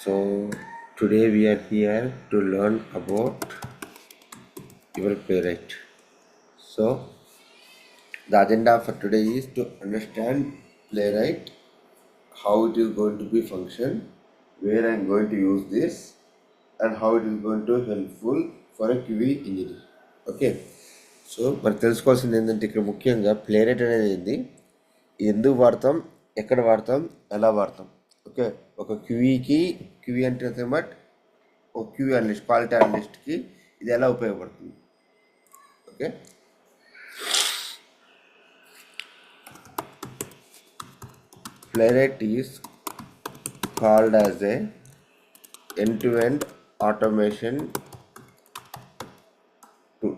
So today we are here to learn about your playwright. So the agenda for today is to understand playwright, how it is going to be function, where I am going to use this, and how it is going to helpful for a QE engineer. Okay, so మనకు తెలుసుకోవాల్సింది ఏంటంటే ఇక్కడ ముఖ్యంగా ప్లేరైట్ అనేది ఏంది, ఎందుకు వాడతాం, ఎక్కడ వాడతాం, ఎలా వాడతాం. ఓకే, ఒక క్యూఈ అంటే బట్ ఒక క్యూఈ అనలిస్ట్, క్వాలిటీ అనలిస్ట్కి ఇది ఎలా ఉపయోగపడుతుంది. Okay, ప్లేరైట్ is called as a end-to-end automation tool.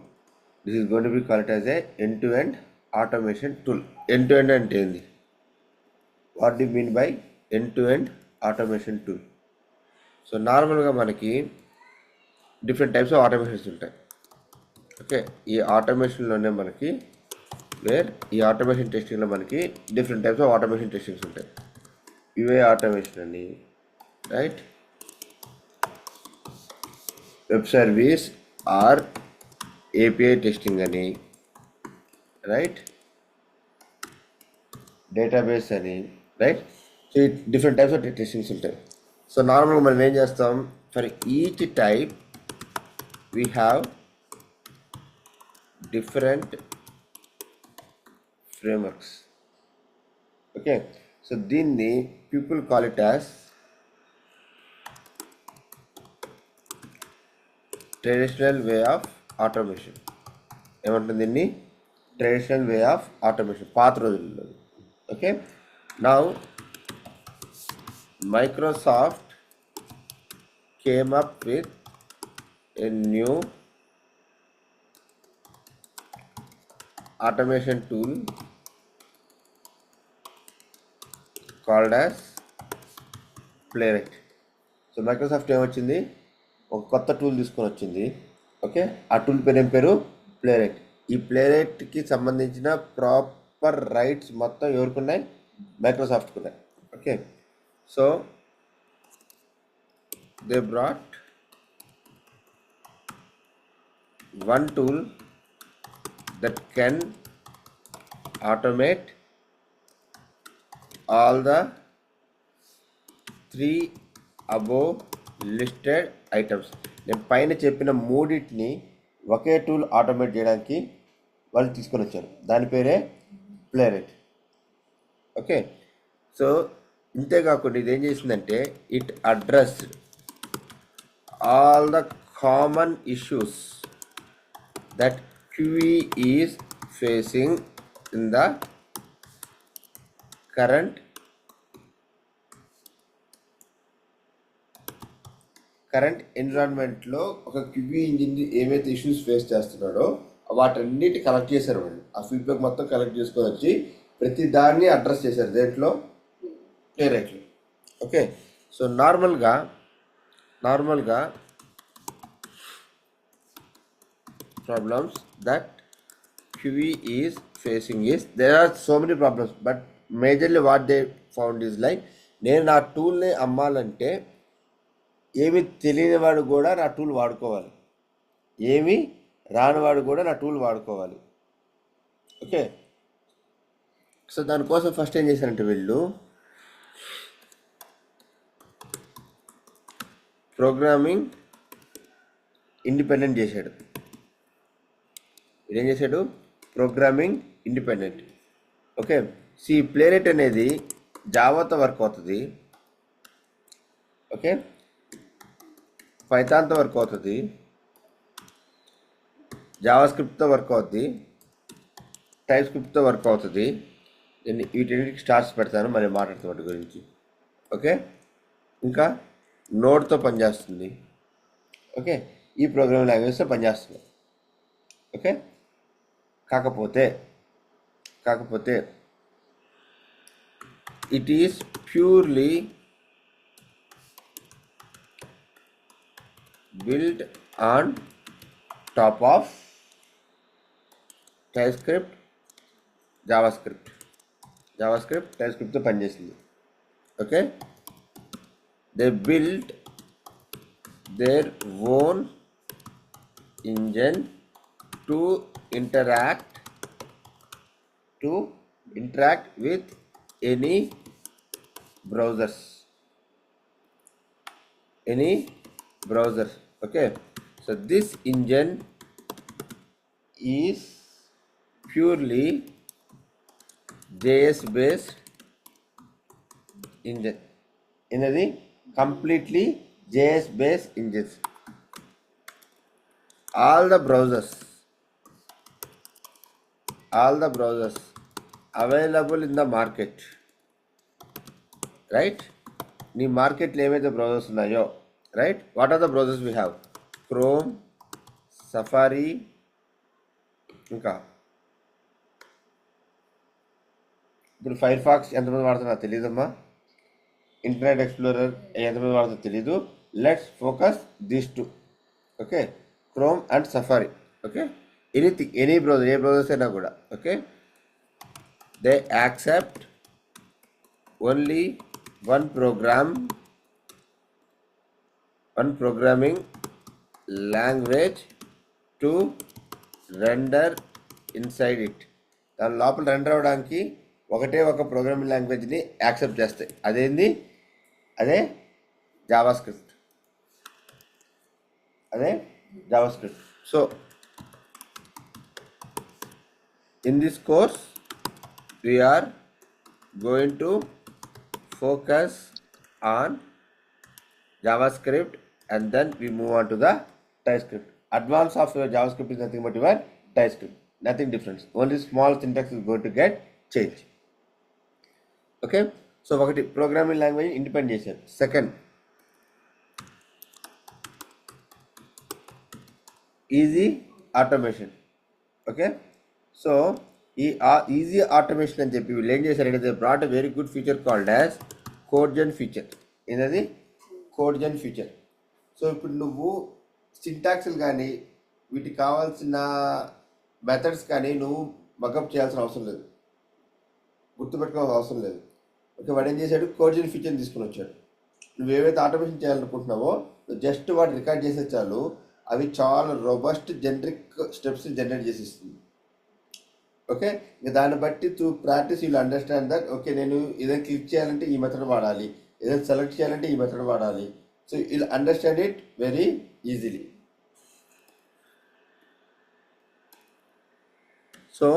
This is going to be called as a end-to-end automation tool. End-to-end అంటే ఏంది, what do mean by end-to-end automation tool? So నార్మల్గా మనకి different types of automations ఉంటాయి. Okay, ఈ ఆటోమేషన్లోనే మనకి ఈ automation టెస్టింగ్లో మనకి different types of automation testings ఉంటాయి. యూఏ ఆటోమేషన్ అని, right, web service or API testing అని, రైట్, డేటాబేస్ అని, right. So different types of testings ఉంటాయి. సో నార్మల్గా మనం ఏం చేస్తాం, for each type we have different frameworks. Okay, so దీన్ని people call it as traditional way of automation. ఏమంటుంది దీన్ని, ట్రెడిషనల్ వే ఆఫ్ ఆటోమేషన్, పాత రోజుల్లో. Okay, now Microsoft came up with a new automation tool called as playwright. So Microsoft ఏమొచ్చింది, ఒక కొత్త tool తీసుకొని వచ్చింది. ఓకే, ఆ టూల్ పేరు ఏం పేరు, ప్లేరైట్. ఈ ప్లేరైట్కి సంబంధించిన ప్రాపర్ రైట్స్ మొత్తం ఎవరికి ఉన్నాయి, మైక్రోసాఫ్ట్కి ఉన్నాయి. Okay, so they brought one tool that can automate all the 3 above listed items. నేను పైన చెప్పిన మూడింటిని ఒకే టూల్ ఆటోమేట్ చేయడానికి వాళ్ళు తీసుకొని వచ్చారు. దాని పేరే ప్లేరైట్. ఓకే, సో ఇంతేకాకుండా ఇది ఏం చేసిందంటే, it address all the common issues that QE is facing in the current ఎన్విరాన్మెంట్లో. ఒక QE ఇంజిన్ ఏవైతే ఇష్యూస్ ఫేస్ చేస్తున్నాడో వాటన్నిటి కలెక్ట్ చేశారు వాళ్ళు. ఆ ఫీడ్బ్యాక్ మొత్తం కలెక్ట్ చేసుకొని వచ్చి ప్రతి దాన్ని అడ్రస్ చేశారు దేంట్లో, ప్లేరైట్లో. ఓకే, సో నార్మల్గా problems that QE is facing is, there are so many problems, but majorly what they found is like, నేను నా టూల్ని అమ్మాలంటే ఏమి తెలియని వాడు కూడా నా టూల్ వాడుకోవాలి, ఏమి రానివాడు కూడా నా టూల్ వాడుకోవాలి. ఓకే, సో దానికోసం ఫస్ట్ ఏం చేశారంటే వీళ్ళు ప్రోగ్రామింగ్ ఇండిపెండెంట్ చేశాడు. ఏం చేశాడు, programming independent. Okay, see Playwright అనేది జావాతో వర్క్ అవుతుంది. ఓకే, పైథాన్తో వర్క్ అవుతుంది, జావా స్క్రిప్ట్తో వర్క్ అవుతుంది, టైప్ స్క్రిప్ట్తో వర్క్ అవుతుంది. నేను వీటికి స్టార్స్ పెడతాను, మరి మాట్లాడుతాను వాటి గురించి. ఓకే, ఇంకా నోడ్తో పనిచేస్తుంది. ఓకే, ఈ ప్రోగ్రామింగ్ లాంగ్వేజ్తో పనిచేస్తుంది. ఓకే, కాకపోతే it is purely built on top of TypeScript, JavaScript, TypeScript తో పనిచేసింది. Okay, they built their own engine to interact with any browsers. Okay, so this engine is purely JS based engine. Inadi completely JS based engines. All the browsers available in the market, right? నీ మార్కెట్లో ఏమైతే browsers ఉన్నాయో, right? What are the browsers we have? Chrome, Safari, ఇంకా ఇప్పుడు fire pox ఎంతమంది వాడుతున్నా తెలియదమ్మా. Internet explorer ఎంతమంది వాడుతుందో తెలీదు. Let's focus these two. Okay, chrome and safari. Okay, anything, any browser, A browsers అయినా కూడా. Okay, they accept only one programming language to render inside it. దాని లోపల రెండర్ అవ్వడానికి ఒకటే ఒక ప్రోగ్రామింగ్ లాంగ్వేజ్ని యాక్సెప్ట్ చేస్తాయి. అదే Java script. So in this course we are going to focus on JavaScript and then we move on to the TypeScript. Advance of your JavaScript is nothing but your TypeScript, nothing different. Only small syntax is going to get changed. Okay, so ఒకటి programming language independent చేశారు. Second, easy automation. Okay, so ఈ easy automation అని చెప్పి వీళ్ళు ఏం చేశారంటే brought a very good feature called as codegen feature. ఏంటది? Codegen feature. So ఇప్పుడు నువ్వు సింటాక్స్లు కానీ వీటికి కావాల్సిన మెథడ్స్ కానీ నువ్వు మగప్ చేయాల్సిన అవసరం లేదు, గుర్తుపెట్టుకోవాల్సిన అవసరం లేదు. ఓకే, వాడు ఏం చేశాడు? కోడ్జన్ ఫీచర్ని తీసుకుని వచ్చాడు. నువ్వు ఏవైతే ఆటోమేషన్ చేయాలనుకుంటున్నావో జస్ట్ వాడు రికార్డ్ చేసే చాలు, అవి చాలా రోబస్ట్ జనరిక్ స్టెప్స్ జనరేట్ చేసి ఇస్తుంది. ఓకే, ఇంకా దాన్ని బట్టి through practice you'll understand that okay నేను ఏదైనా క్లిక్ చేయాలంటే ఈ మెథడ్ వాడాలి, ఏదైనా సెలెక్ట్ చేయాలంటే ఈ మెథడ్ వాడాలి. So you'll understand it very easily. So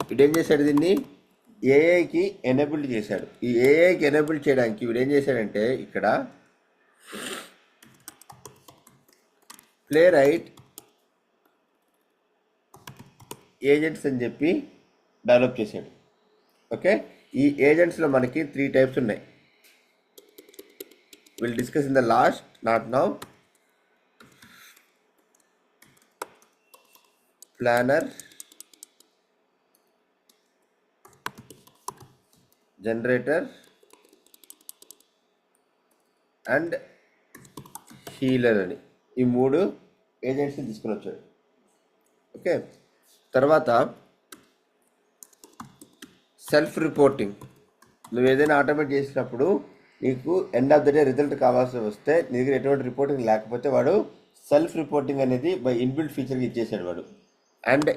వీడేం చేశాడు? దీన్ని ఏఐకి ఎనేబుల్ చేశాడు. ఈ ఏఐకి ఎనేబుల్ చేయడానికి వీడు ఏం చేశాడంటే ఇక్కడ ప్లే రైట్ ఏజెంట్స్ అని చెప్పి డెవలప్ చేశాడు. ఓకే, ఈ ఏజెంట్స్లో మనకి 3 టైప్స్ ఉన్నాయి. Will discuss in the last, not now. Planner, generator and healer అని ఈ 3 ఏజెంట్స్ని తీసుకుని వచ్చాడు. ఓకే, తర్వాత సెల్ఫ్ రిపోర్టింగ్. నువ్వు ఏదైనా ఆటోమేట్ చేసినప్పుడు నీకు end of the day result కావాల్సి వస్తే నీ దగ్గర ఎటువంటి రిపోర్టింగ్ లేకపోతే వాడు సెల్ఫ్ రిపోర్టింగ్ అనేది బై ఇన్బిల్ట్ ఫీచర్కి ఇచ్చేసాడు వాడు. And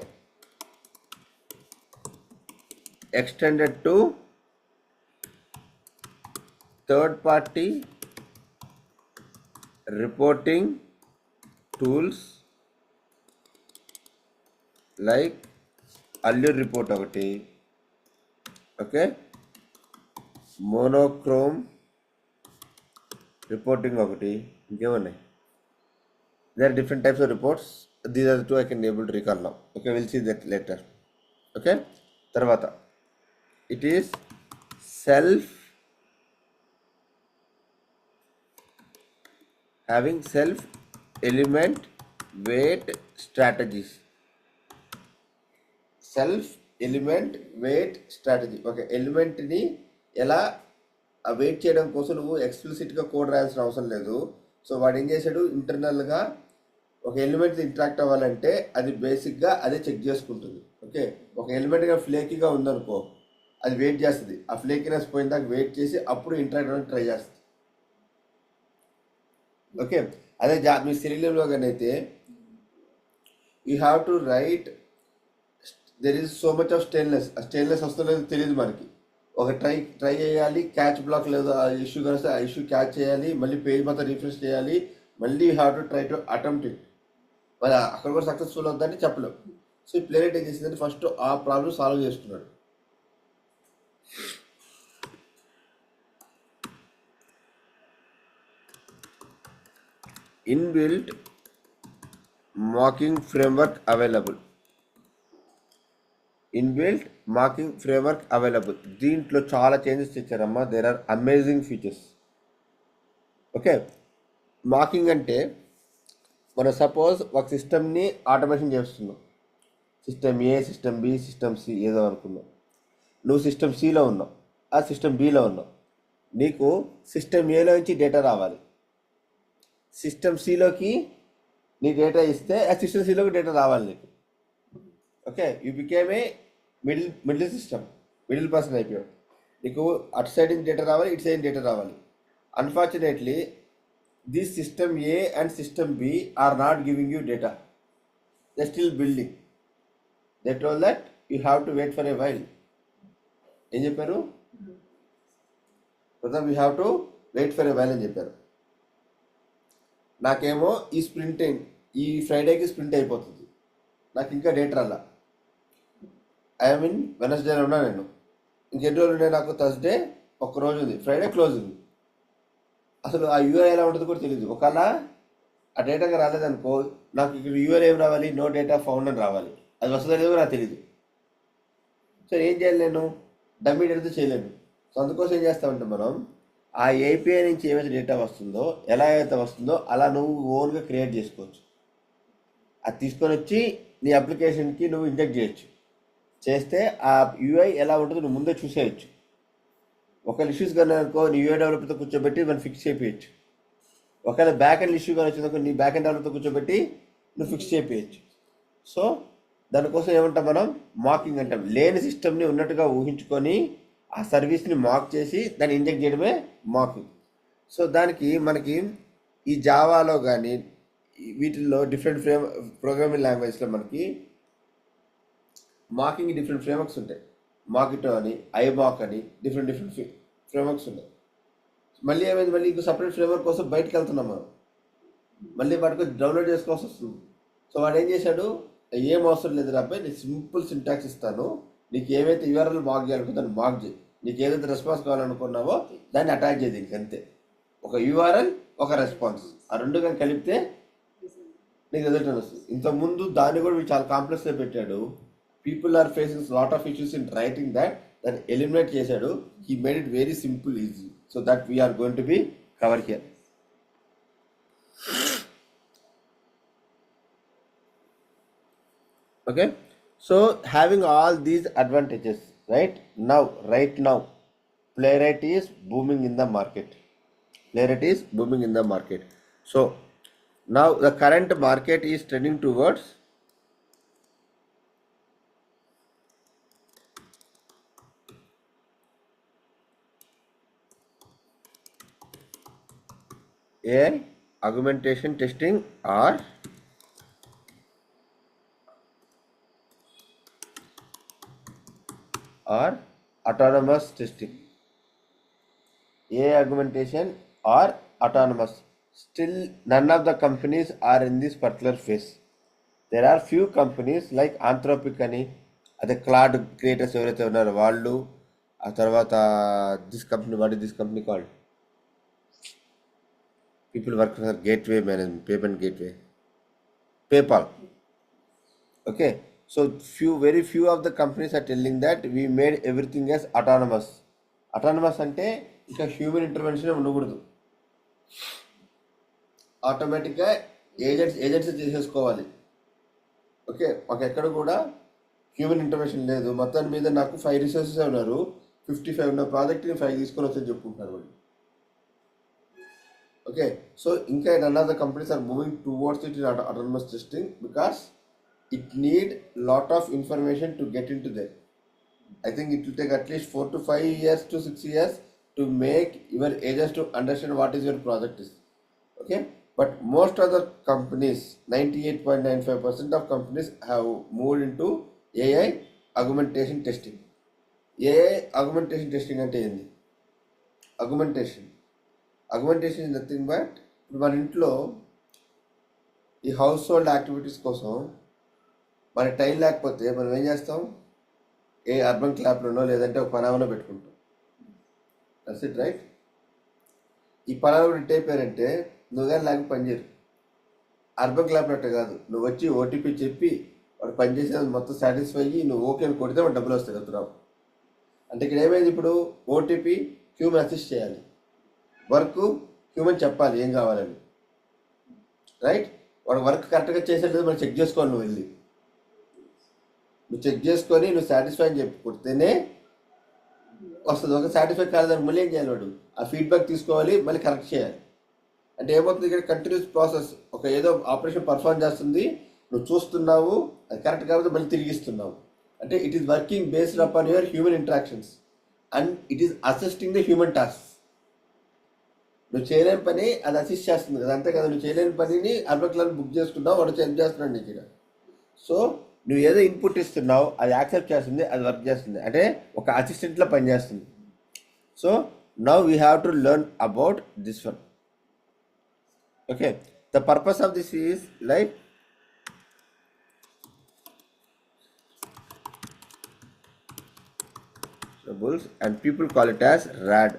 extended to third party reporting tools like Allure report ఒకటి, ఓకే, మోనోక్రోమ్ రిపోర్టింగ్ ఒకటి, ఇంకేమున్నాయి? They are different types of reports. These are 2 I can able to recall now. Okay, we'll see that later. Okay, తర్వాత it is having self element weight strategies. Self element weight strategy. Okay, ఎలిమెంట్ని ఎలా weight చేయడం కోసం నువ్వు ఎక్స్ప్లిసిట్గా code రాయాల్సిన అవసరం లేదు. So వాడు ఏం చేశాడు? ఇంటర్నల్గా ఒక ఎలిమెంట్ ఇంటరాక్ట్ అవ్వాలంటే అది బేసిక్గా అదే చెక్ చేసుకుంటుంది. ఓకే, ఒక ఎలిమెంట్గా ఫ్లేకీగా ఉందనుకో అది వెయిట్ చేస్తుంది, ఆ ఫ్లేకీనెస్ పోయిన దాకా వెయిట్ చేసి అప్పుడు ఇంటరాక్ట్ అవ్వడానికి ట్రై చేస్తుంది. ఓకే, అదే మీ సిరిలియంలో కానీ అయితే you have to right there is so much of stainless వస్తుందో తెలియదు మనకి. ఒక ట్రై చేయాలి, క్యాచ్ బ్లాక్ లేదు, ఆ ఇష్యూ కలిస్తే ఆ ఇష్యూ క్యాచ్ చేయాలి, మళ్ళీ పేజ్ మొత్తం రిఫ్రెష్ చేయాలి, మళ్ళీ you have to try to attempt it. మరి అక్కడ కూడా సక్సెస్ఫుల్ అవుతుందని చెప్పలేం. సో ఈ ప్లేరెట్ ఏం చేసిందంటే ఫస్ట్ ఆ ప్రాబ్లమ్ సాల్వ్ చేసుకున్నాడు. Inbuilt marking framework available. Inbuilt marking framework available. దీంట్లో చాలా చేంజెస్ ఇచ్చారమ్మా. There are amazing features. Okay, marking అంటే మనం సపోజ్ ఒక సిస్టమ్ని ఆటోమేషన్ చేస్తున్నాం. System A, system B, system C ఏదో అనుకున్నాం. నువ్వు సిస్టమ్ సిలో ఉన్నావు, ఆ సిస్టమ్ బిలో ఉన్నావు. నీకు సిస్టమ్ ఏలో నుంచి డేటా రావాలి, సిస్టమ్ సిలోకి నీ డేటా ఇస్తే ఆ సిస్టమ్ సిలోకి డేటా రావాలి నీకు. Okay, you became a middle person అయిపోయావు. నీకు అటు సైడ్ నుంచి డేటా రావాలి, ఇటు సైడ్ డేటా రావాలి. Unfortunately this system A and system B are not giving you data. They still building. They told that you have to wait for a while. ఏం చెప్పారు? Pratham you have to wait for a while అని చెప్పారు. నాకేమో ఈ ఫ్రైడేకి sprint అయిపోతుంది, నాకు ఇంకా date రాలా. ఐ మీన్ వెనస్డేలో ఉన్నా నేను. ఇంకెన్ని రోజులు ఉన్నాయి నాకు? థర్స్డే ఒక్కరోజు ఉంది, ఫ్రైడే క్లోజ్ ఉంది. అసలు ఆ యూఆర్ ఎలా ఉంటుందో కూడా తెలియదు. ఒకవేళ ఆ డేటాగా రాలేదనుకో, నాకు ఇక్కడ యూఆర్ ఏం రావాలి? నో డేటా ఫౌండ్ అని రావాలి. అది వస్తుందో లేదో నాకు తెలియదు. సో ఏం చేయాలి? నేను డమ్మీ డేటాతో చేయలేను. సో అందుకోసం ఏం చేస్తామంటే మనం ఆ ఏపీఐ నుంచి ఏమైతే డేటా వస్తుందో, ఎలా అయితే వస్తుందో అలా నువ్వు ఓన్గా క్రియేట్ చేసుకోవచ్చు. అది తీసుకొని వచ్చి నీ అప్లికేషన్కి నువ్వు ఇంజెక్ట్ చేయొచ్చు. చేస్తే ఆ యూఐ ఎలా ఉంటుందో నువ్వు ముందే చూసేయచ్చు. ఒకవేళ ఇష్యూస్ కానీ అనుకో, నీ యూఐ డెవలపర్తో కూర్చోబెట్టి మనం ఫిక్స్ చేయించు. ఒకవేళ బ్యాక్ అండ్ ఇష్యూ కానీ వచ్చిందనుకో, నీ బ్యాక్ అండ్ డెవలపర్తో కూర్చోబెట్టి నువ్వు ఫిక్స్ చేయించు. సో దానికోసం ఏమంటాం మనం? మార్కింగ్ అంటాం. లేని సిస్టమ్ని ఉన్నట్టుగా ఊహించుకొని ఆ సర్వీస్ని మార్క్ చేసి దాన్ని ఇంజెక్ట్ చేయడమే మార్కింగ్. సో దానికి మనకి ఈ జావాలో కానీ వీటిల్లో డిఫరెంట్ ప్రోగ్రామింగ్ లాంగ్వేజ్లో మనకి మార్కింగ్ డిఫరెంట్ ఫ్రేమ్వర్క్స్ ఉంటాయి. మార్కిటో అని, ఐమాక్ అని డిఫరెంట్ ఫ్రేమ్వర్క్స్ ఉన్నాయి. మళ్ళీ ఏమైంది, మళ్ళీ ఇంకో సపరేట్ ఫ్రేమ్వర్క్ కోసం బయటకు వెళ్తున్నాం మనం. మళ్ళీ వాటికి డౌన్లోడ్ చేసుకోవాల్సి వస్తుంది. సో వాడు ఏం చేశాడు, ఏం అవసరం లేదు రాబాయ్, నీకు సింపుల్ సింటాక్స్ ఇస్తాను, నీకు ఏవైతే యూఆర్ఎల్ మార్క్ చేయాలనుకో దాన్ని మార్క్ చేయి, నీకు ఏదైతే రెస్పాన్స్ కావాలనుకున్నావో దాన్ని అటాచ్ చేయి దీనికి, అంతే. ఒక యూఆర్ఎల్, ఒక రెస్పాన్స్, ఆ రెండు కానీ కలిపితే నీకు రిజల్ట్ వస్తుంది. ఇంతకుముందు దాన్ని కూడా చాలా కాంప్లెక్స్గా పెట్టాడు. People are facing lot of issues in writing దాన్ని ఎలిమినేట్ చేశాడు. He made it very simple, easy. So that we are going to be cover here. Okay, so having all these advantages, right now Playwright is booming in the market. So now the current market is trending towards AI augmentation testing or autonomous testing. AI augmentation or autonomous. Still none of the companies are in this particular phase. There are few companies like Anthropic అని, అదే cloud creators ఎవరైతే ఉన్నారో వాళ్ళు, ఆ తర్వాత this company, what is this company called, people work for gateway management, payment gateway, PayPal. Okay, so very few of the companies are telling that we made everything as autonomous. అంటే ఇంకా human intervention ఉండకూడదు, ఆటోమేటిక్గా agents చేసేసుకోవాలి. Okay, మాకు ఎక్కడ కూడా human intervention లేదు. మొత్తాన్ని మీద నాకు 5 రిసోర్సెస్ ఉన్నారు, 55 ఉన్న ప్రాజెక్ట్ని 5 తీసుకొని వచ్చని చెప్పుకుంటున్నారు వాళ్ళు. ఓకే, సో ఇంకా none of the companies are moving towards it in autonomous testing because it need lot of information to get into there. I think it will take at least 4 to 5 years to 6 years to make your agents to understand what is your project is. Okay, But most of the companies, 98.95% of companies have moved into AI augmentation testing. AI augmentation testing అంటే ఏంది? Augmentation is nothing but ఇప్పుడు మన ఇంట్లో ఈ house hold activities కోసం మన time లేకపోతే మనం ఏం చేస్తాం? ఏ అర్బన్ క్లాప్లోనో లేదంటే ఒక పనామలో పెట్టుకుంటాం. That's it right. ఈ పనామలో ఎట్ అయిపోయారంటే నువ్వు కానీ లేక పనిచేయరు. అర్బన్ క్లాప్ అట్టే కాదు, నువ్వు వచ్చి ఓటీపీ చెప్పి వాడు పనిచేసేది మొత్తం సాటిస్ఫై అయ్యి నువ్వు ఓకే అని కొడితే వాడు డబ్బులు వస్తాయి కదా. అంటే ఇక్కడ ఏమైంది? ఇప్పుడు ఓటీపీ హ్యూమన్ అసిస్ట్ చేయాలి, వర్క్ హ్యూమన్ చెప్పాలి ఏం కావాలని, రైట్? వాడు వర్క్ కరెక్ట్గా చేసేది మనం చెక్ చేసుకోవాలి. నువ్వు చెక్ చేసుకొని నువ్వు సాటిస్ఫై అని చెప్పి కొడితేనే వస్తుంది. ఒక సాటిస్ఫై కాలేదని మళ్ళీ ఏం చేయాలి? వాడు ఆ ఫీడ్బ్యాక్ తీసుకోవాలి, మళ్ళీ కరెక్ట్ చేయాలి. అంటే ఏమవుతుంది? ఇక్కడ కంటిన్యూస్ ప్రాసెస్. ఒక ఏదో ఆపరేషన్ పర్ఫార్మ్ చేస్తుంది, నువ్వు చూస్తున్నావు, అది కరెక్ట్ కాబట్టి మళ్ళీ తిరిగిస్తున్నావు. అంటే it is working based upon your human interactions and it is assisting the human task. నువ్వు చేయలేని పని అది అసిస్ట్ చేస్తుంది కదా, అంతే కదా. నువ్వు చేయలేని పనిని అర్బన్ క్లాస్ బుక్ చేసుకున్నావు, వాడు హెల్ప్ చేస్తున్నాడు నీకు ఇక్కడ. సో నువ్వు ఏదో ఇన్పుట్ ఇస్తున్నావు, అది యాక్సెప్ట్ చేస్తుంది, అది వర్క్ చేస్తుంది, అంటే ఒక అసిస్టెంట్లో పనిచేస్తుంది. So now we have to learn about this one. Okay, the purpose of this is like and people call it as RAD,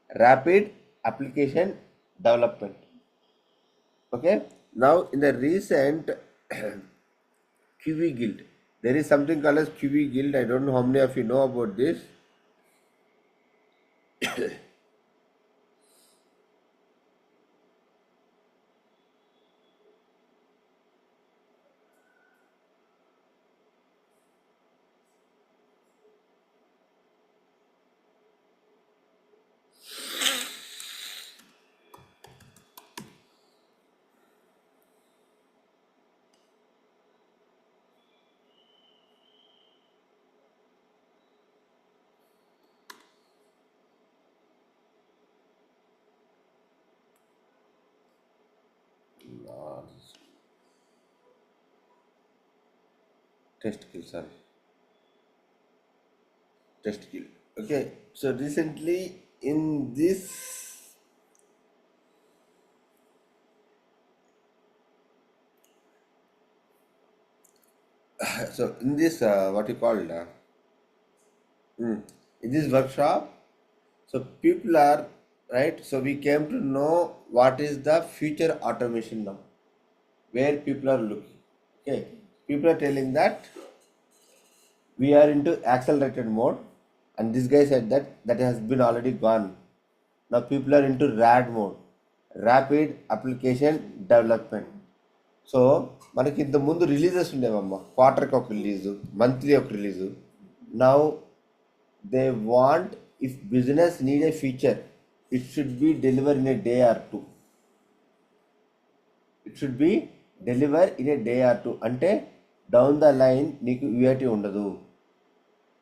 Rapid Application Development. Okay, now in the recent QV Guild, there is something called as QV Guild. I don't know how many of you know about this. Test kill. Okay, so recently in this what you called in this workshop, so people are right. So we came to know what is the future automation now, where people are looking. Okay, people are telling that we are into accelerated mode, and this guy said that has been already gone. Now people are into RAD mode, Rapid Application Development. So మనకి ఇంత ముందు releases ఉండేవమ్మా, క్వార్టర్కి ఒక release, monthly ఒక release. Now they want if business need a feature, it should B deliver in a day or two. అంటే down the line నీకు యూఐటీ ఉండదు.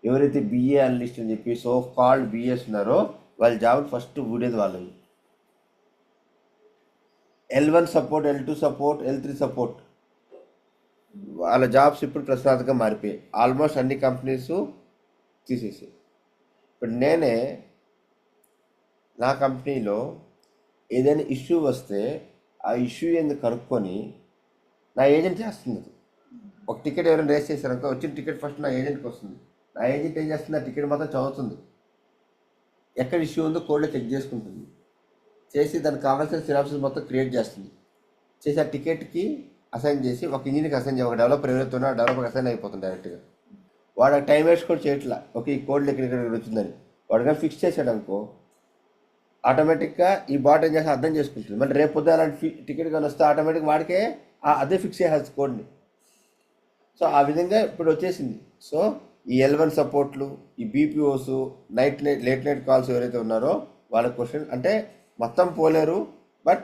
ఎవరైతే BA analyst అని చెప్పి సో కాల్డ్ బిఎస్ ఉన్నారో వాళ్ళ జాబ్ ఫస్ట్ ఊడేది వాళ్ళని. L1 support, L2 support, L3 support, వాళ్ళ జాబ్స్ ఇప్పుడు ప్రశ్నార్థకంగా మారిపోయాయి. ఆల్మోస్ట్ అన్ని కంపెనీస్ తీసేసాయి. ఇప్పుడు నా కంపెనీలో ఏదైనా ఇష్యూ వస్తే ఆ ఇష్యూ ఎందుకు కనుక్కొని నా ఏజెంట్ చేస్తుంది. ఒక టికెట్ ఎవరైనా రేస్ చేశారనుకో, వచ్చిన టికెట్ ఫస్ట్ నా ఏజెంట్కి వస్తుంది. నా ఏజెంట్ ఏం చేస్తుంది? ఆ టికెట్ మాత్రం చదువుతుంది, ఎక్కడ ఇష్యూ ఉందో కోడ్లో చెక్ చేసుకుంటుంది, చేసి దానికి కావాల్సిన సినాప్సిస్ మొత్తం క్రియేట్ చేస్తుంది, చేసి ఆ టికెట్కి అసైన్ చేసి ఒక ఇంజనీర్కి అసైన్ చేసి ఒక డెవలపర్ ఎవరైతే ఉన్నా డెవలపర్కి అసైన్ అయిపోతుంది డైరెక్ట్గా. వాడు ఆ టైం వేస్ట్ కూడా చేయట్లా, ఓకే ఈ కోడ్లు ఇక్కడ వచ్చిందని వాడు కానీ ఫిక్స్ చేసాడు అనుకో, ఆటోమేటిక్గా ఈ బాట్ ఏం చేసి అర్థం చేసుకుంటుంది. మళ్ళీ రేపు పొద్దున అలాంటి టికెట్ కానీ వస్తే ఆటోమేటిక్గా వాడికే అదే ఫిక్స్ చేయాల్సి కోడ్ని. సో ఆ విధంగా ఇప్పుడు వచ్చేసింది. సో ఈ L1 సపోర్ట్లు, ఈ బీపీఓస్, లేట్ నైట్ కాల్స్ ఎవరైతే ఉన్నారో వాళ్ళ క్వశ్చన్ అంటే మొత్తం పోలేరు, బట్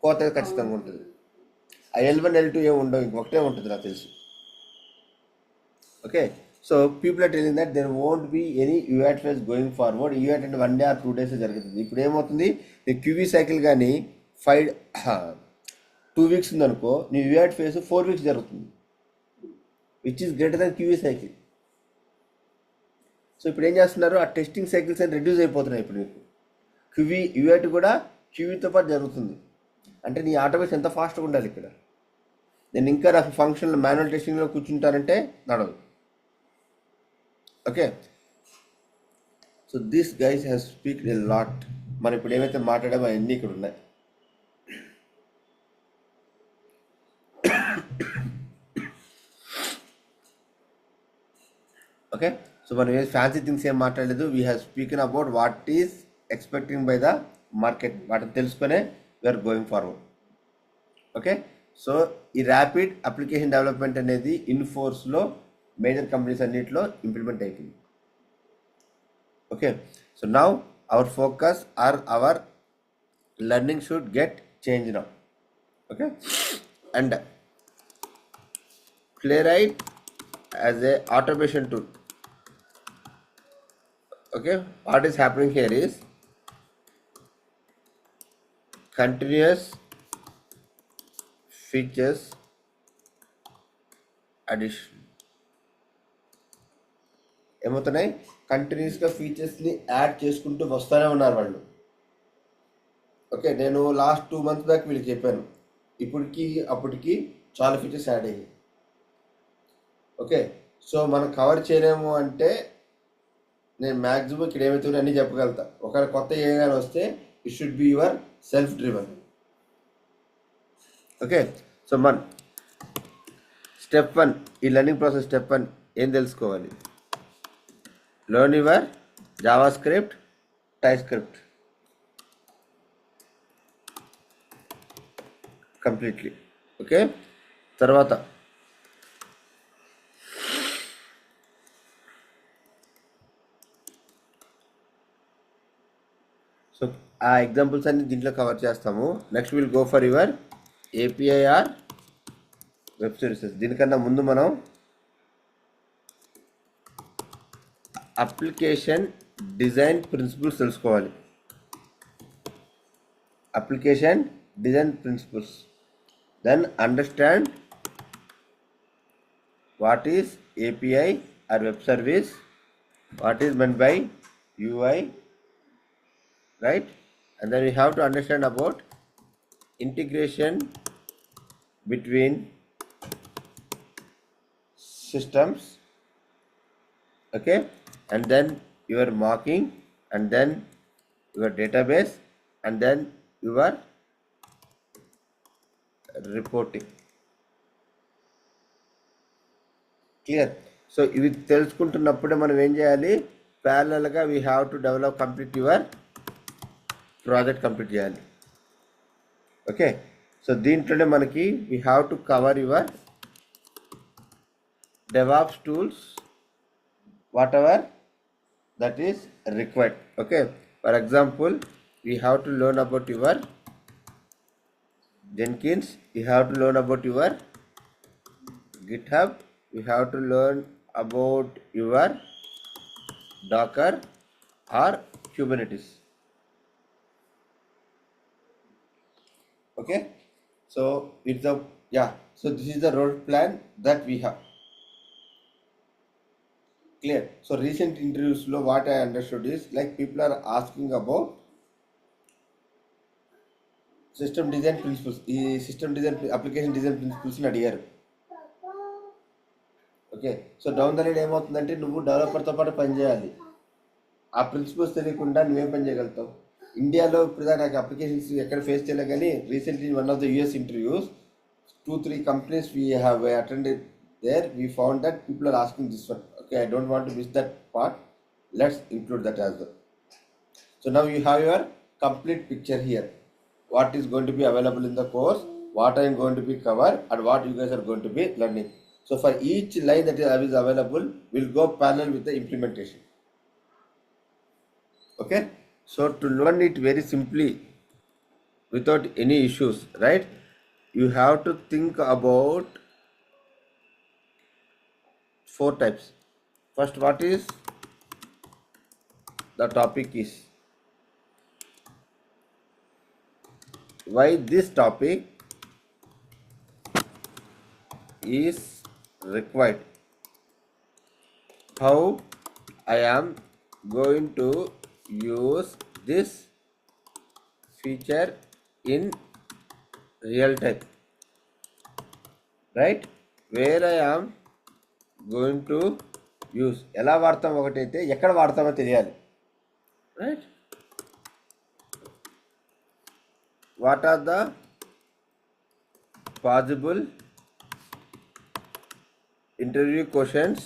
కోత ఖచ్చితంగా ఉంటుంది. ఆ L1 L2 ఏమి ఉండవు, ఇంకొకటే ఉంటుంది నాకు తెలుసు. Okay, so people are telling that there won't be any UIT phase going forward. UIT అంటే 1 day or 2 days జరుగుతుంది. ఇప్పుడు ఏమవుతుంది, క్యూవీ సైకిల్ కానీ 2 వీక్స్ ఉందనుకో, నీ UAT ఫేజ్ 4 వీక్స్ జరుగుతుంది, which is greater than QE cycle. So ఇప్పుడు ఏం చేస్తున్నారు, ఆ టెస్టింగ్ సైకిల్స్ అని రెడ్యూస్ అయిపోతున్నాయి. ఇప్పుడు నీకు UAT కూడా QEతో పాటు జరుగుతుంది. అంటే నీ ఆటోమేషన్ ఎంత ఫాస్ట్గా ఉండాలి ఇక్కడ. నేను ఇంకా నాకు ఫంక్షన్లో మాన్యువల్ టెస్టింగ్లో కూర్చుంటానంటే నడవదు. Okay, so this guys has speak a lot. మనం ఇప్పుడు ఏమైతే మాట్లాడామో అవన్నీ ఇక్కడ ఉన్నాయి. ఓకే, సో మనం ఏ ఫ్యాన్సీ థింగ్స్ ఏం మాట్లాడలేదు. We have speaking about what is expecting by the market. వాటిని తెలుసుకునే we are going forward. Okay, so ఈ ర్యాపిడ్ అప్లికేషన్ డెవలప్మెంట్ అనేది ఇన్ఫోర్స్లో మేజర్ కంపెనీస్ అన్నింటిలో ఇంప్లిమెంట్ అయిపోయింది. Okay, so now our focus or our learning should get changed now. Okay, and Playwright as a automation tool. Okay, what is happening here is continuous features addition. ఏమవుతున్నాయి, కంటిన్యూస్గా ఫీచర్స్ని add చేసుకుంటూ వస్తూనే ఉన్నారు వాళ్ళు. Okay, నేను last 2 months back వీళ్ళకి చెప్పాను, ఇప్పటికి అప్పటికి చాలా ఫీచర్స్ యాడ్ అయ్యాయి. ఓకే, సో మనం కవర్ చేయలేము అంటే నేను మ్యాక్సిమం ఇక్కడ ఏమవుతుందో అన్నీ చెప్పగలుగుతా. ఒకవేళ కొత్త ఏదైనా వస్తే it should be your self driven. Okay, so step 1, ఈ లెర్నింగ్ ప్రాసెస్ స్టెప్ 1 ఏం తెలుసుకోవాలి, learn your JavaScript, TypeScript completely. Okay, తర్వాత సో ఆ ఎగ్జాంపుల్స్ అన్ని దీంట్లో కవర్ చేస్తాము. Next will go for your API or web services. దీనికన్నా ముందు మనం అప్లికేషన్ డిజైన్ ప్రిన్సిపల్స్ తెలుసుకోవాలి. Application design principles, then understand what is API or web service, what is meant by UI, right? And then we have to understand about integration between systems. Okay, and then your mocking, and then your database, and then your reporting. Clear? So ఇవి తెలుసుకుంటున్నప్పుడే మనం ఏం చేయాలి, ప్యారలల్గా we have to develop complete your project complete చేయాలి. Okay, so దీంట్లోనే మనకి we have to cover your DevOps tools, whatever that is required. Okay, for example, we have to learn about your Jenkins, you have to learn about your GitHub, you have to learn about your Docker or Kubernetes. Okay, so it's a so this is the road plan that we have. Clear? So recent interviews lo what I understood is like people are asking about system design principles. ఈ system design application design ప్రిన్సిపల్స్ని అడిగారు. Okay, so down the line ఏమవుతుందంటే నువ్వు డెవలపర్తో పాటు పనిచేయాలి. ఆ principles తెలియకుండా నువ్వేం పని చేయగలుగుతావు? ఇండియాలో ఇప్పుడు నాకు అప్లికేషన్స్ ఎక్కడ ఫేస్ చేయలేదు, కానీ recently one of the US interviews 2-3 companies we have attended there, we found that people are asking this one. Okay, I don't want to miss that part. Let's include that as well. So now you have your complete picture here. What is going to be available in the course, what I am going to be cover, and what you guys are going to be learning. So for each line that is available, we'll go parallel with the implementation. Okay, so to learn it very simply without any issues, right? You have to think about 4 types. First, what is the topic is, why this topic, is required. How I am going to use this feature in real time, right? Where I am going to use, ఎలా వాడతాం ఒకటైతే ఎక్కడ వాడతామో తెలియాలి, right? What are the possible interview questions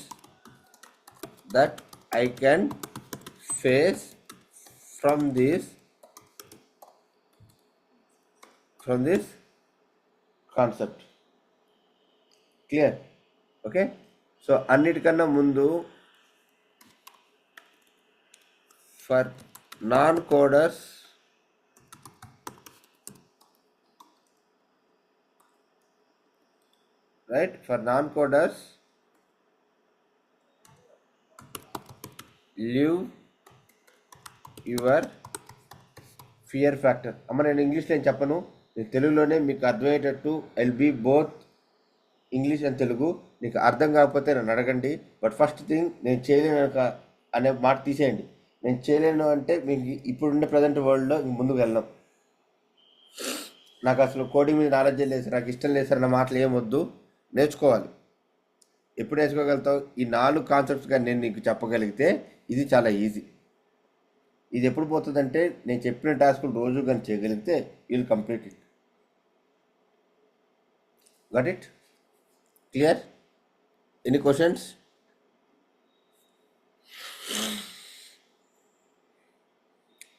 that I can face from this concept. Clear? Okay, so అన్నిటికన్నా ముందు for non-coders, right? For non-coders, live your fear factor. అమ్మ నేను ఇంగ్లీష్లో ఏం చెప్పను, నేను తెలుగులోనే మీకు అర్థమయ్యేటట్టు I'll be both English and Telugu. నీకు అర్థం కాకపోతే నన్ను అడగండి. బట్ ఫస్ట్ థింగ్, నేను చేయలేను అనే మాట తీసేయండి. నేను చేయలేను అంటే మీకు ఇప్పుడుండే ప్రజెంట్ వరల్డ్లో ముందుకు వెళ్ళాం. నాకు అసలు కోడింగ్ మీద నాలెడ్జ్ లేదు సార్, నాకు ఇష్టం లేదు సార్ అన్న మాటలు ఏమొద్దు. నేర్చుకోవాలి. ఎప్పుడు నేర్చుకోగలుగుతావు? ఈ 4 కాన్సెప్ట్స్గా నేను నీకు చెప్పగలిగితే ఇది చాలా ఈజీ. ఇది ఎప్పుడు పోతుందంటే నేను చెప్పిన టాస్కులు రోజు కానీ చేయగలిగితే will complete it. Got it? Clear? Any questions?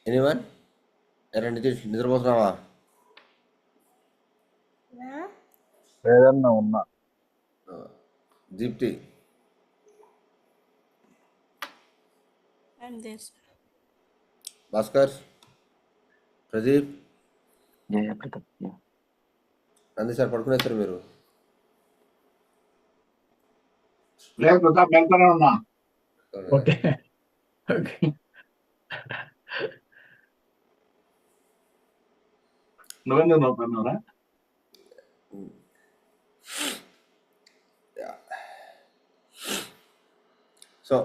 Anyone? Nitish నిద్రపోతున్నావా? లేదన్నా ఉన్నా. దీప్తి? భాస్కర్? ప్రదీప్? నంది సార్ పడుకునేస్తారు మీరు? లేదు ప్రతాప్, వెళ్తానే ఉన్నా. Okay okay. నువ్వెందుకు నవ్వుతున్నావురా? So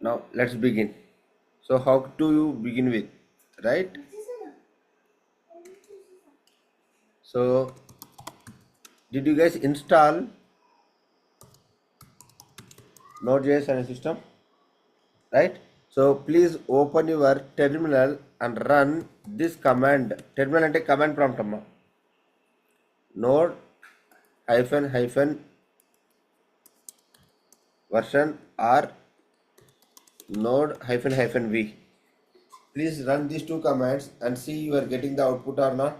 now let's begin. So how do you begin with, right? So did you guys install Node.js on a system, right? So please open your terminal and run this command. Terminal ante command prompt amma. Node hyphen version or node hyphen v. Please run these 2 commands and see you are getting the output or not.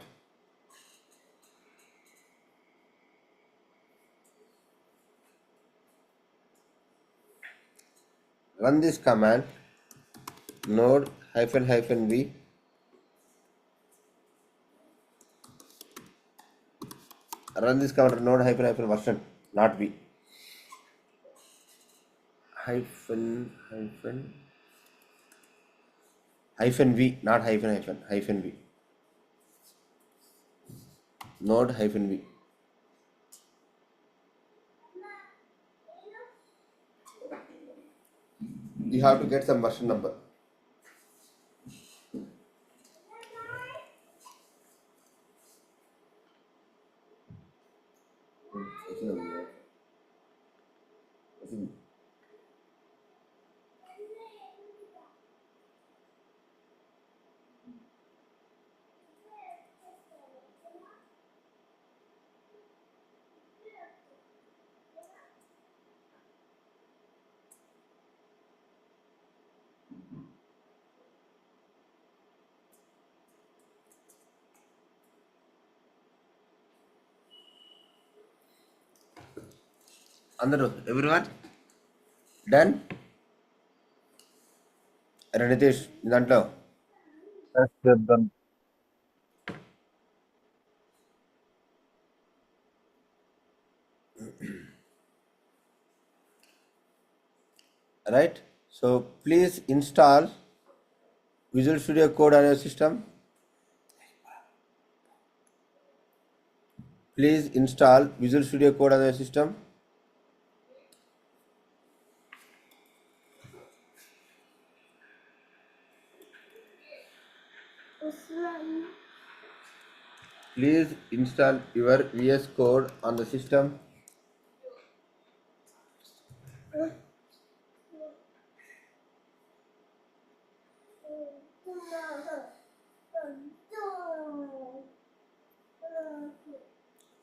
Run this command, node hyphen v. Run this command, node hyphen version, not v. Hyphen v, not hyphen v. Node hyphen v. You have to get some version number. అందరూ everyone done? Nitish దాంట్లో right? So please install Visual Studio Code on your system. Please install Visual Studio Code on your system. Please install your VS Code on the system.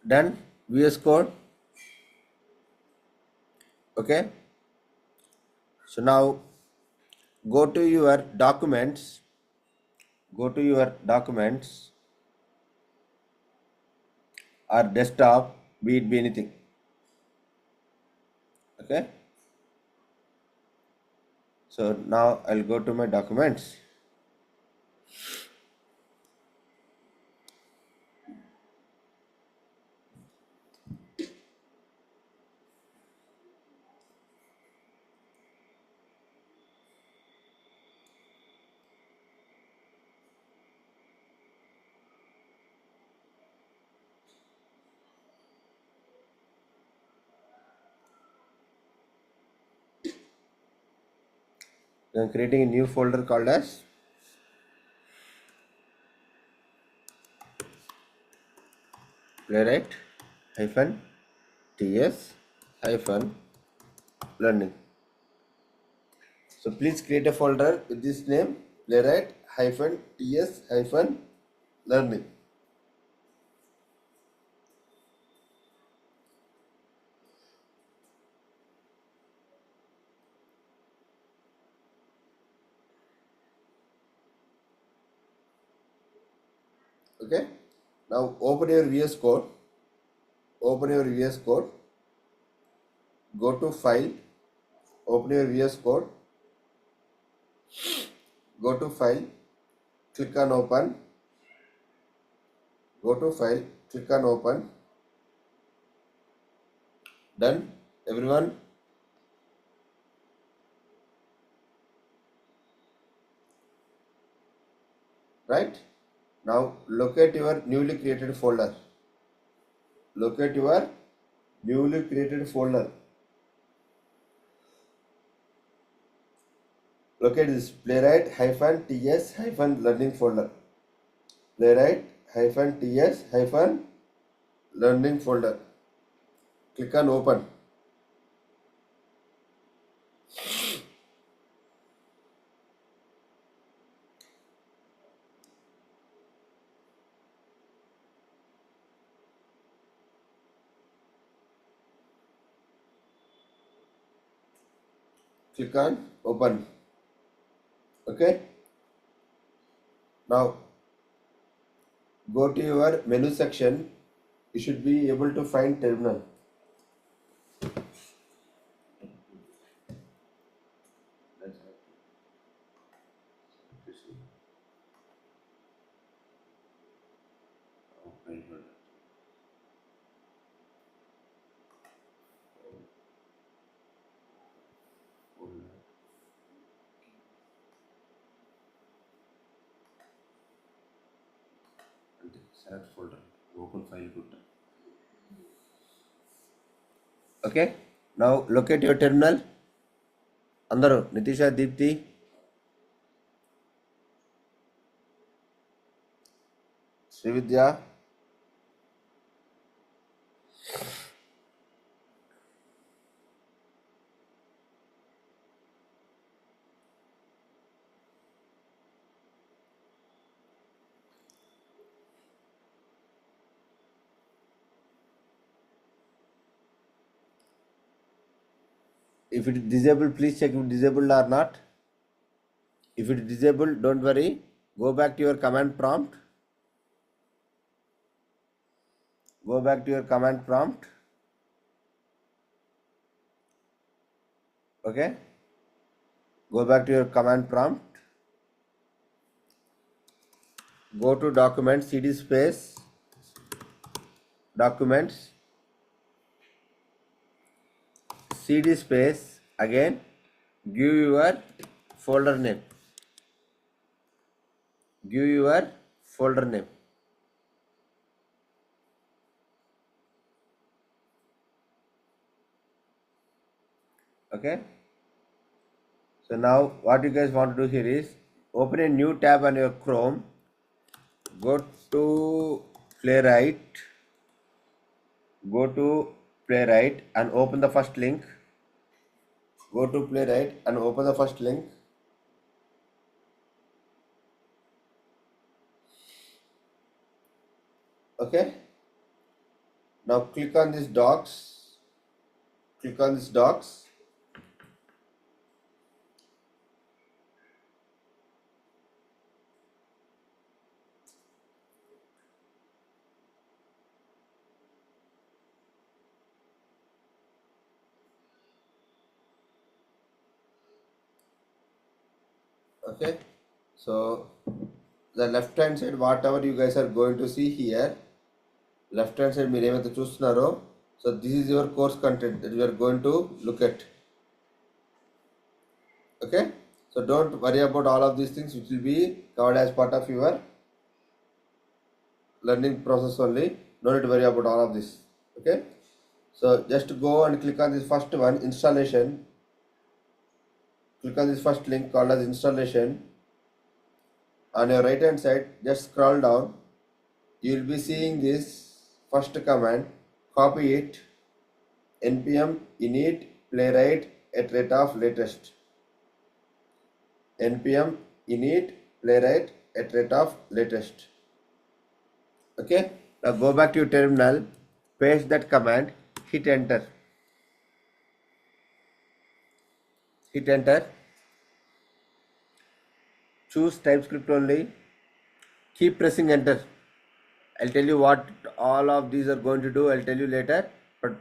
Done? VS Code. Okay. So now go to your documents. Go to your documents or desktop, be it be anything. Okay. So now I'll go to my documents. I'm creating a new folder called as playwright hyphen ts hyphen learning. So please create a folder with this name playwright hyphen ts hyphen learning. Okay. Now open your VS Code. Open your VS Code. Go to file. Open your VS Code. Go to file. Click on open. Go to file. Click on open. Done. Everyone. Right. Now locate your newly created folder. Locate your newly created folder. Locate this playwright hyphen ts hyphen learning folder. Playwright hyphen ts hyphen learning folder. Click on open. Click on open. Okay. Now go to your menu section. You should be able to find terminal. Select folder. Open file good. Okay. Now locate your terminal. అందరూ Nitisha Deepti Srividya if it is disabled, please check if it is disabled or not. If it is disabled, don't worry, go back to your command prompt. Go back to your command prompt. Okay, go back to your command prompt. Go to document cd space documents cd space again give your folder name. Give your folder name. Okay. So now what you guys want to do here is open a new tab on your Chrome. Go to Playwright. Go to Playwright and open the first link. Go to Playwright and open the first link. Okay. Now click on this docs. Click on this docs. Okay. So the left hand side, whatever you guys are going to see here, left hand side మీరు ఏమైతే చూస్తున్నారో, so this is your course content that you are going to look at. Okay, so don't worry about all of these things which will be covered as part of your learning process only. No need to worry about all of this. Okay, so just go and click on this first one, installation. Click on this first link called as installation. On your right hand side, just scroll down. You will be seeing this first command. Copy it. npm init playwright at rate of latest. npm init playwright at rate of latest. Okay, now go back to your terminal, paste that command, hit enter. Hit enter. Choose TypeScript only. Keep pressing enter. I'll tell you what all of these are going to do. I'll tell you later, but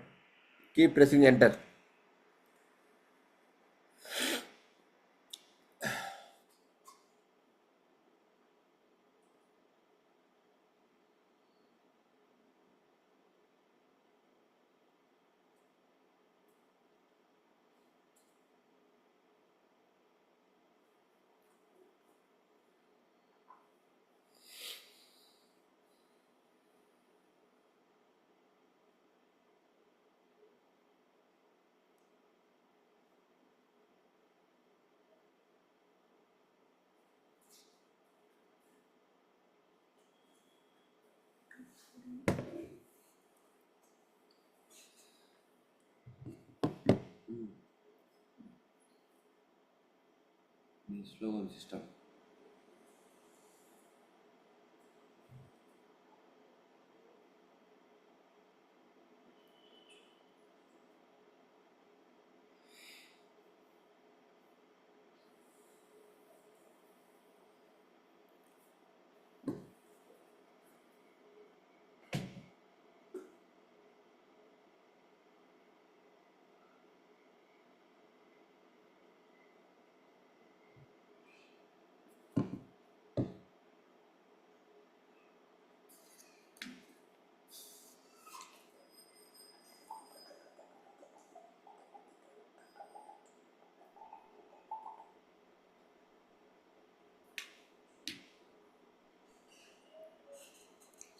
keep pressing enter. Slow on system.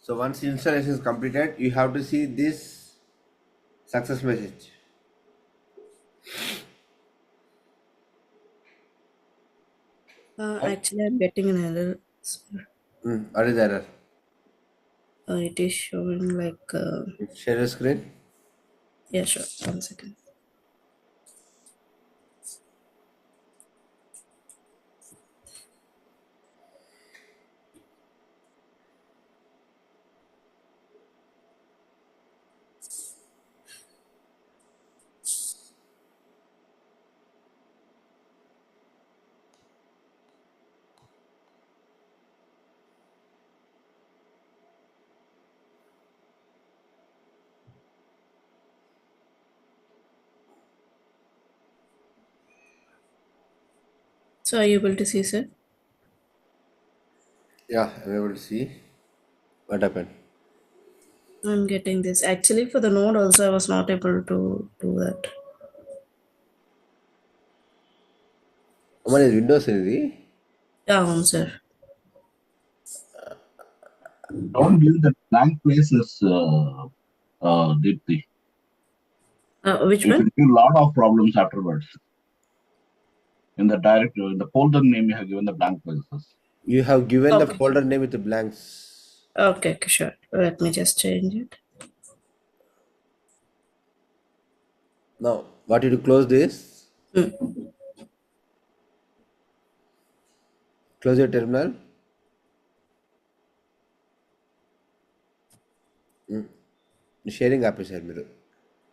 So once installation is completed, you have to see this success message. Actually, I'm getting an error, sir. What is the error? It is showing like. Share your screen. Yeah, sure. 1 second. So, are you able to see, sir? Yeah, I'm able to see. What happened? I'm getting this. Actually, for the node, also, I was not able to do that. What is Windows ఇది? Yeah, sir. Don't leave the blank places, Deepthi. Which It one? will give a lot of problems afterwards. In the folder name you have given the blank spaces. You have given the Okay. folder name with the blanks. Okay, sure. Let me just change it. Now, what did you close this? Hmm. Close your terminal. Sharing ఆపేశారు మీరు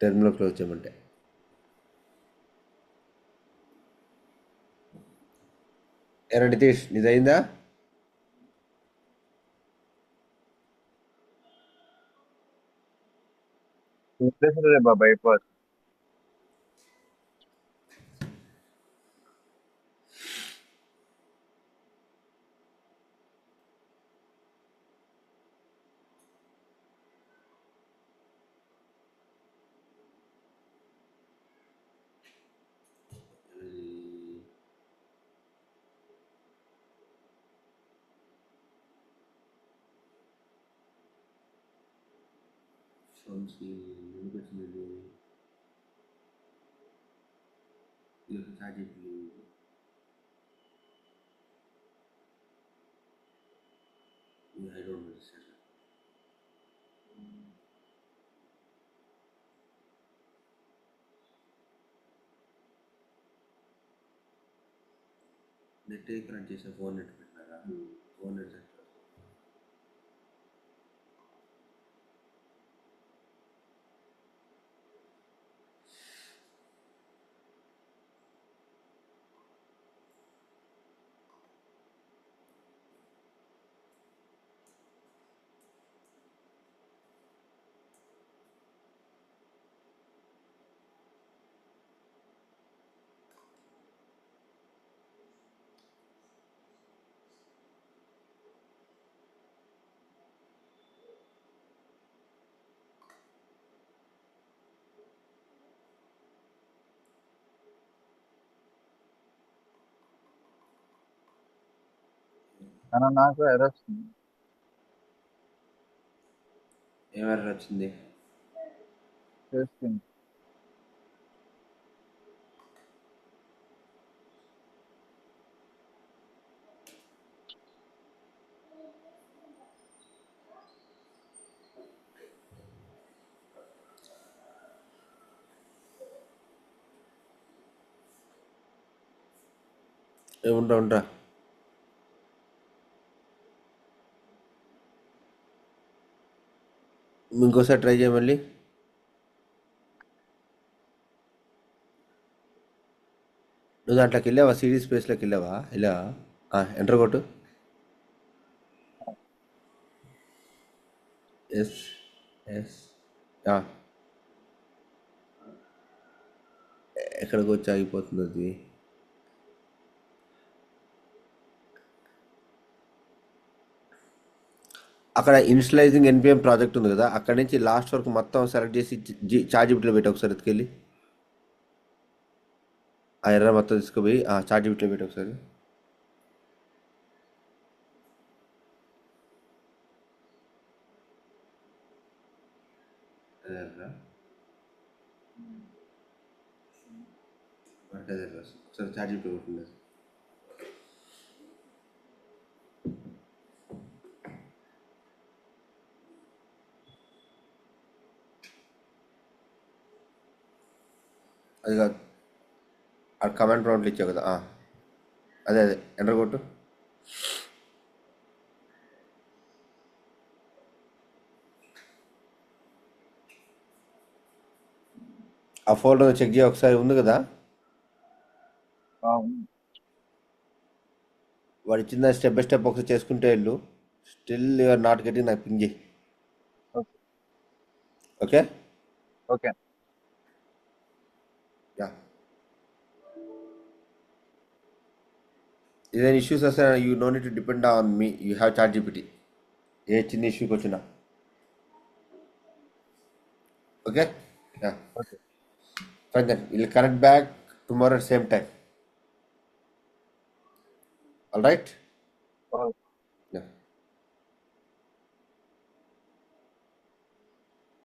terminal close చేయమంటే. ఏరా Nitish నీదైందా? Bypass. Net connect చేసిన phone net పెట్టినారా? Phone net నాకు error వస్తుంది. ఏమైనా వచ్చింది? చేస్తుంది. ఉండరా ఉండరా. ఇంకోసారి ట్రై చేయ మళ్ళీ. నువ్వు దాంట్లోకి వెళ్ళావా? సిడీ స్పేస్లోకి వెళ్ళావా? ఎంటర్ కొట్టు. ఎస్ ఎస్ ఎక్కడికి వచ్చి ఆగిపోతుంది అది? అక్కడ ఇనిషియలైజింగ్ ఎన్పిఎం ప్రాజెక్ట్ ఉంది కదా, అక్కడ నుంచి లాస్ట్ వరకు మొత్తం సెలెక్ట్ చేసి చార్జిబిట్లో పెట్టి ఒకసారి ఎత్తుకెళ్ళి ఆ ఎర్ర మొత్తం తీసుకుపోయి చార్జిబిట్లో పెట్టి ఒకసారి. ఒకసారి చార్జిబిట్లో కొట్టింది. అది కాదు, ఆ కమాండ్ ప్రాంప్ట్లు ఇచ్చావు కదా, అదే ఎంటర్ కొట్టు. ఆ ఫోల్డర్ చెక్ చేయ ఒకసారి, ఉంది కదా వాడు ఇచ్చిన స్టెప్ బై స్టెప్ ఒకసారి చేసుకుంటే వెళ్ళు. స్టిల్ యూఆర్ నాట్ గెటింగ్, నాకు పింగ్ చేయి. Okay okay. యా, ఏదైనా ఇష్యూస్ వస్తే you no need to depend on me, you have ChatGPT. ఏ చిన్న ఇష్యూకి వచ్చినా. Okay ya okay. Fine then will connect back tomorrow at same time. All right.